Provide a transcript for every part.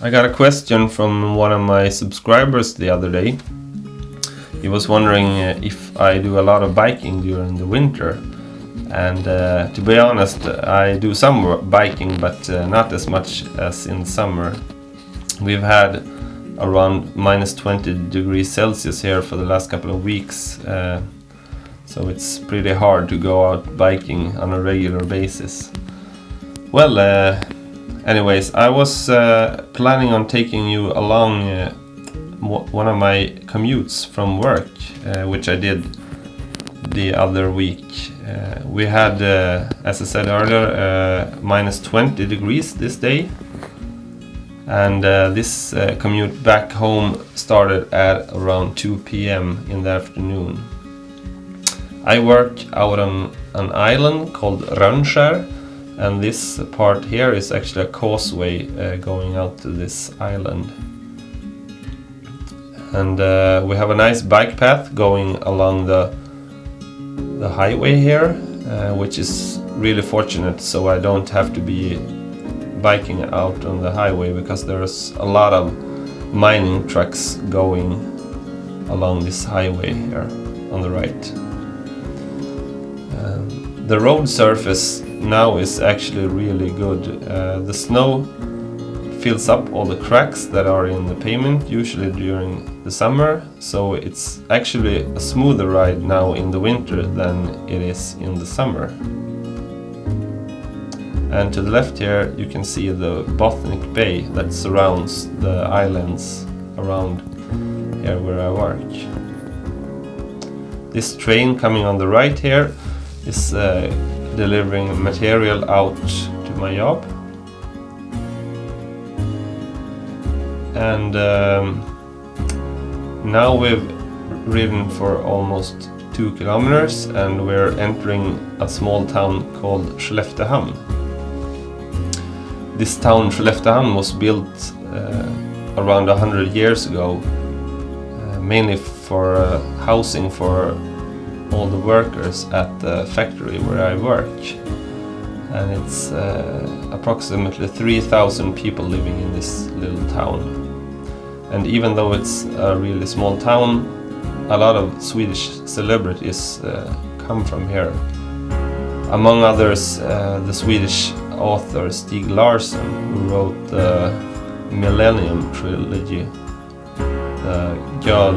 I got a question from one of my subscribers the other day. He was wondering if I do a lot of biking during the winter. And to be honest, I do some biking, but not as much as in summer. We've had around minus 20 degrees Celsius here for the last couple of weeks. So it's pretty hard to go out biking on a regular basis. Well, anyways, I was planning on taking you along one of my commutes from work, which I did the other week. We had, as I said earlier, minus 20 degrees this day, and this commute back home started at around 2 p.m. in the afternoon. I work out on an island called Rönnskär, and this part here is actually a causeway going out to this island. And we have a nice bike path going along the highway here, which is really fortunate, so I don't have to be biking out on the highway because there's a lot of mining trucks going along this highway here on the right. The road surface now is actually really good. The snow fills up all the cracks that are in the pavement usually during the summer, so it's actually a smoother ride now in the winter than it is in the summer. And to the left here you can see the Botnic Bay that surrounds the islands around here where I work. This train coming on the right here is delivering material out to my job. And now we've ridden for almost 2 kilometers and we're entering a small town called Skelleftehamn. This town, Skelleftehamn, was built around 100 years ago, mainly for housing for all the workers at the factory where I work. And it's approximately 3,000 people living in this little town. And even though it's a really small town, a lot of Swedish celebrities come from here. Among others, the Swedish author Stig Larsson, who wrote the Millennium Trilogy, the Girl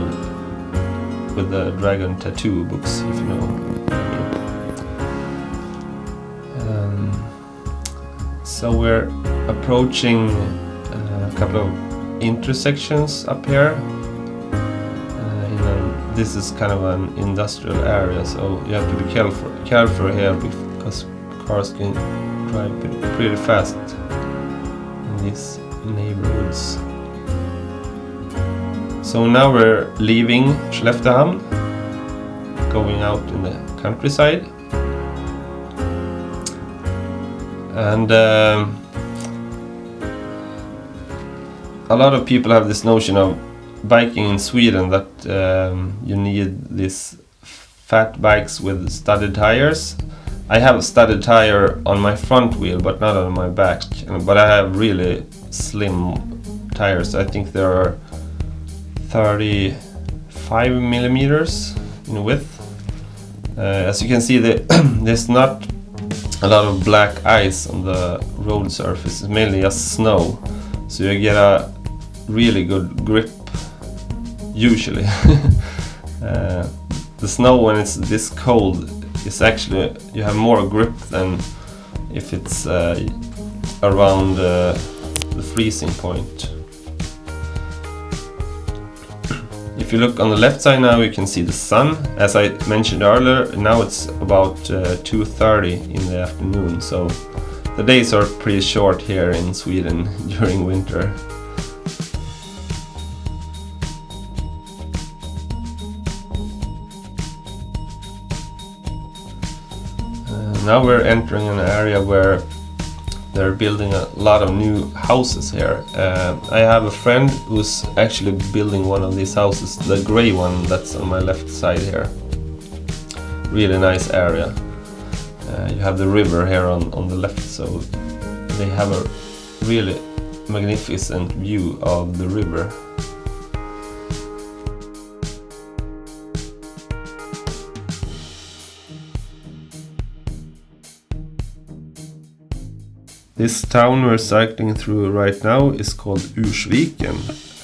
with the Dragon Tattoo books, if you know what I mean. So we're approaching a couple of intersections up here. This is kind of an industrial area, so you have to be careful here because cars can drive pretty fast in these neighborhoods. So now we're leaving Skelleftehamn, going out in the countryside. And a lot of people have this notion of biking in Sweden that you need these fat bikes with studded tires. I have a studded tire on my front wheel but not on my back, but I have really slim tires. I think there are 35 millimeters in width. As you can see, there's not a lot of black ice on the road surface, it's mainly just snow, so you get a really good grip usually. The snow when it's this cold is actually, you have more grip than if it's around the freezing point. If you look on the left side now, you can see the sun. As I mentioned earlier, now it's about 2:30 in the afternoon, so the days are pretty short here in Sweden during winter. Now we're entering an area where they're building a lot of new houses here. I have a friend who's actually building one of these houses, the grey one that's on my left side here. Really nice area. You have the river here on the left, so they have a really magnificent view of the river. This town we're cycling through right now is called Ursviken,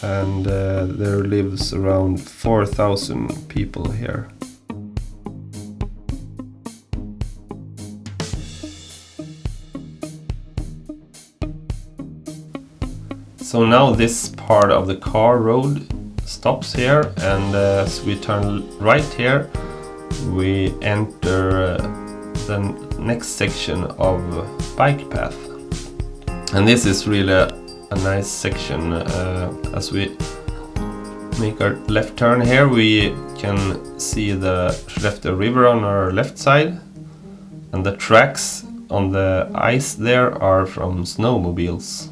and there lives around 4,000 people here. So now this part of the car road stops here, and as we turn right here, we enter the next section of bike path. And this is really a nice section. As we make our left turn here, we can see the Skellefteå river on our left side, and the tracks on the ice there are from snowmobiles.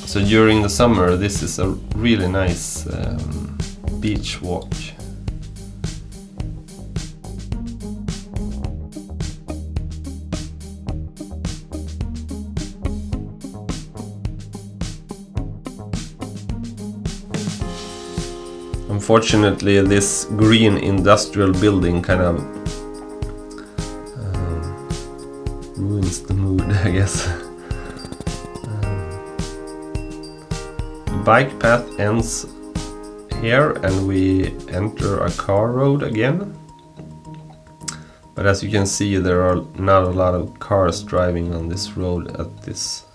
So during the summer, this is a really nice beach walk. Unfortunately, this green industrial building kind of ruins the mood, I guess. The bike path ends here and we enter a car road again. But as you can see, there are not a lot of cars driving on this road at this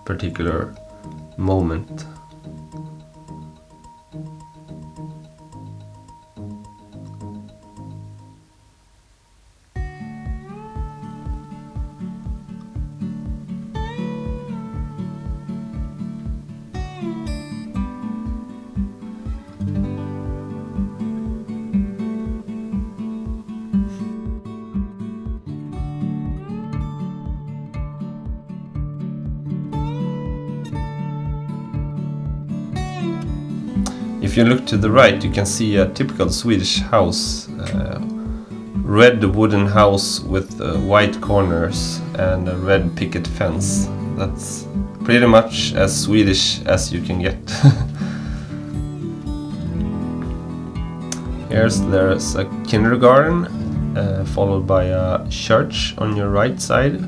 particular moment. If you look to the right, you can see a typical Swedish house, red wooden house with white corners and a red picket fence. That's pretty much as Swedish as you can get. There's a kindergarten, followed by a church on your right side.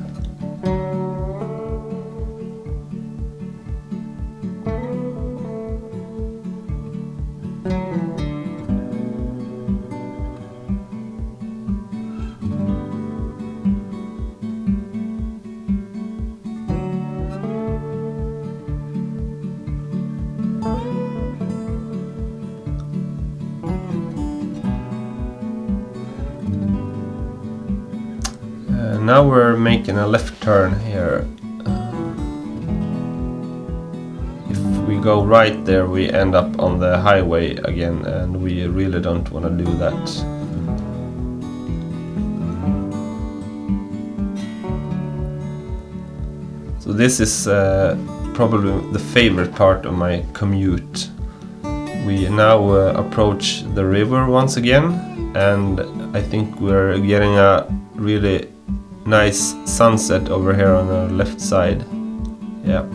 Now we're making a left turn here. If we go right there, we end up on the highway again, and we really don't want to do that. So this is probably the favorite part of my commute. We now approach the river once again, and I think we're getting a really nice sunset over here on our left side. Yeah.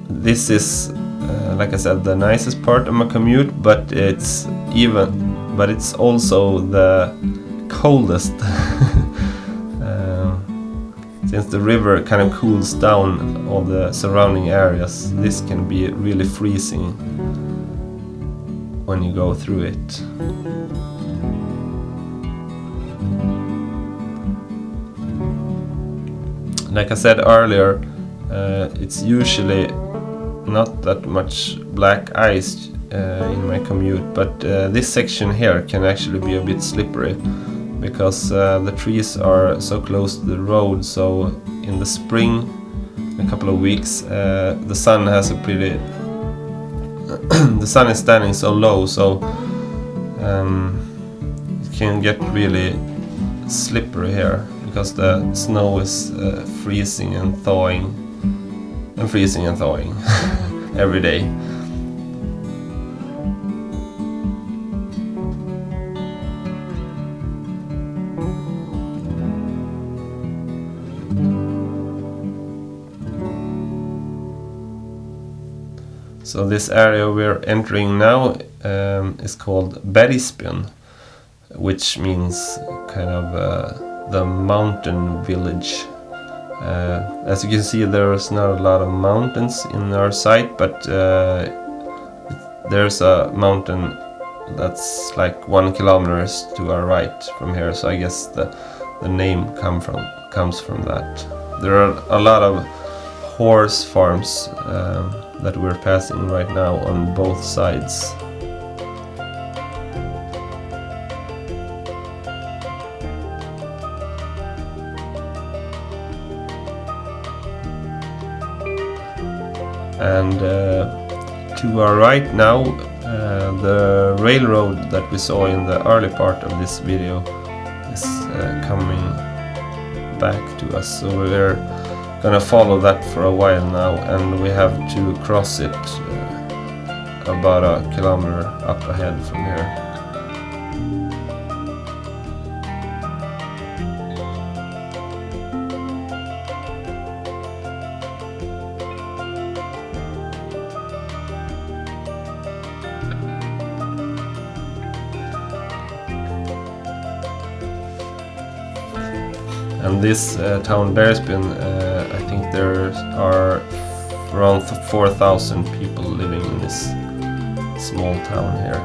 This is, like I said, the nicest part of my commute, but it's also the coldest. Since the river kind of cools down all the surrounding areas, this can be really freezing when you go through it. Like I said earlier, it's usually not that much black ice in my commute, but this section here can actually be a bit slippery because the trees are so close to the road. So in the spring, a couple of weeks, the sun has a pretty the sun is standing so low, so it can get really slippery here because the snow is freezing and thawing and freezing and thawing every day. So this area we're entering now is called Bettysnäs, which means kind of the mountain village. As you can see, there's not a lot of mountains in our site, but there's a mountain that's like 1 kilometer to our right from here, so I guess the name comes from that. There are a lot of horse farms that we're passing right now on both sides. And to our right now, the railroad that we saw in the early part of this video is coming back to us, so we're gonna follow that for a while now, and we have to cross it about 1 kilometer up ahead from here. And this town Bettysnäs, I think there are around 4,000 people living in this small town here.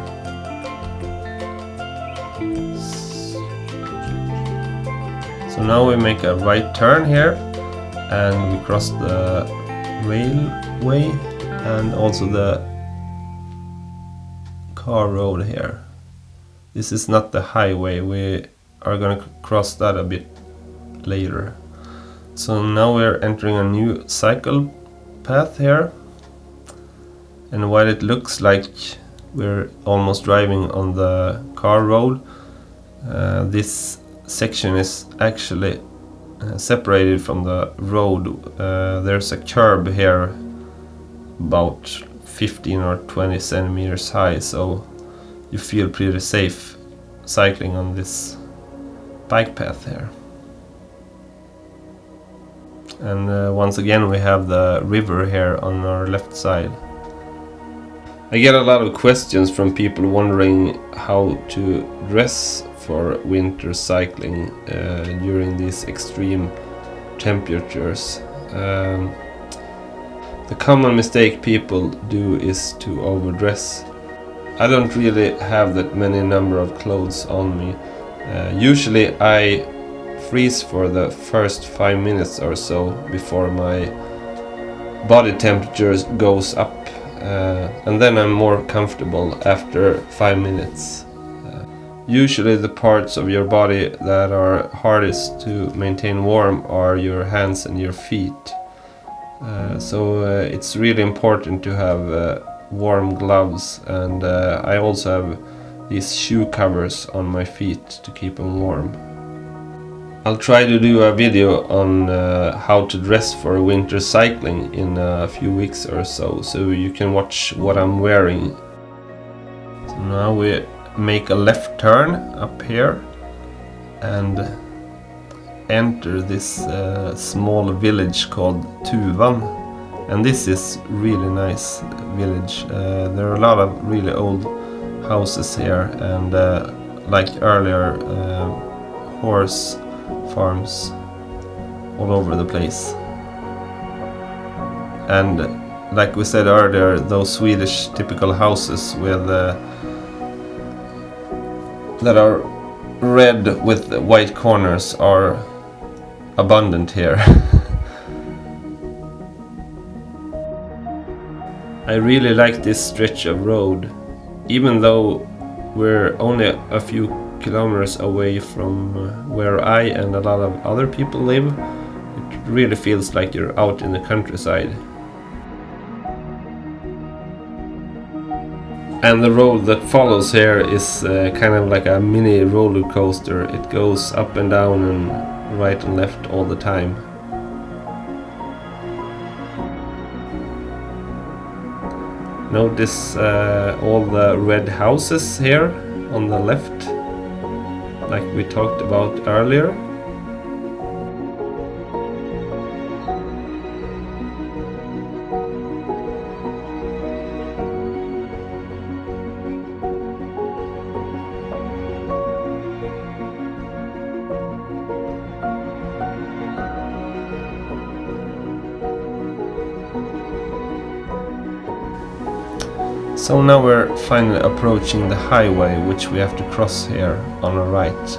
So now we make a right turn here, and we cross the railway and also the car road here. This is not the highway, we are gonna cross that a bit later. So now we're entering a new cycle path here, and while it looks like we're almost driving on the car road, this section is actually separated from the road. There's a curb here about 15 or 20 centimeters high, so you feel pretty safe cycling on this bike path here. And once again we have the river here on our left side. I get a lot of questions from people wondering how to dress for winter cycling during these extreme temperatures. The common mistake people do is to overdress. I don't really have that many number of clothes on me. Usually I freeze for the first 5 minutes or so before my body temperature goes up, and then I'm more comfortable after 5 minutes. Usually the parts of your body that are hardest to maintain warm are your hands and your feet. So it's really important to have warm gloves, and I also have these shoe covers on my feet to keep them warm. I'll try to do a video on how to dress for winter cycling in a few weeks or so you can watch what I'm wearing. So now we make a left turn up here and enter this small village called Tuvan, and this is really nice village. There are a lot of really old houses here, and like earlier, horse farms all over the place. And like we said earlier, those Swedish typical houses with that are red with white corners are abundant here. I really like this stretch of road. Even though we're only a few kilometers away from where I and a lot of other people live, it really feels like you're out in the countryside. And the road that follows here is kind of like a mini roller coaster. It goes up and down and right and left all the time. Notice all the red houses here on the left, like we talked about earlier. So now we're finally approaching the highway, which we have to cross here on the right.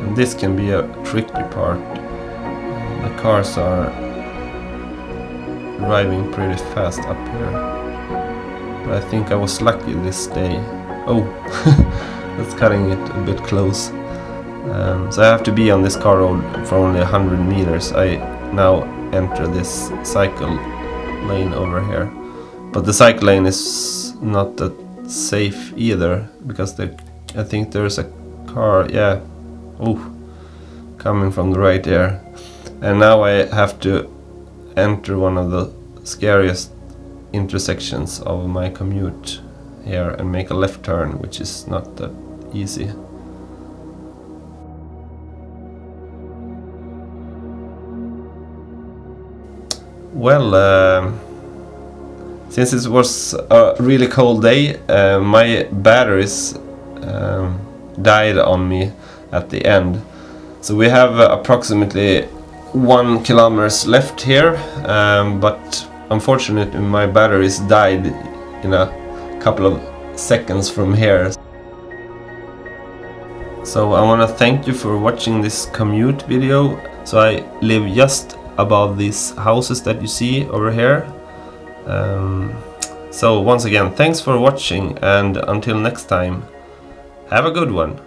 And this can be a tricky part. The cars are driving pretty fast up here. But I think I was lucky this day. Oh, that's cutting it a bit close. So I have to be on this car road for only 100 meters. I now enter this cycle lane over here, but the cycle lane is not that safe either, because I think there's a car, yeah, coming from the right there, and now I have to enter one of the scariest intersections of my commute here and make a left turn, which is not that easy. Well, since it was a really cold day, my batteries died on me at the end. So we have approximately 1 kilometers left here, but unfortunately my batteries died in a couple of seconds from here. So I want to thank you for watching this commute video. So I live just above these houses that you see over here. So once again, thanks for watching, and until next time, have a good one.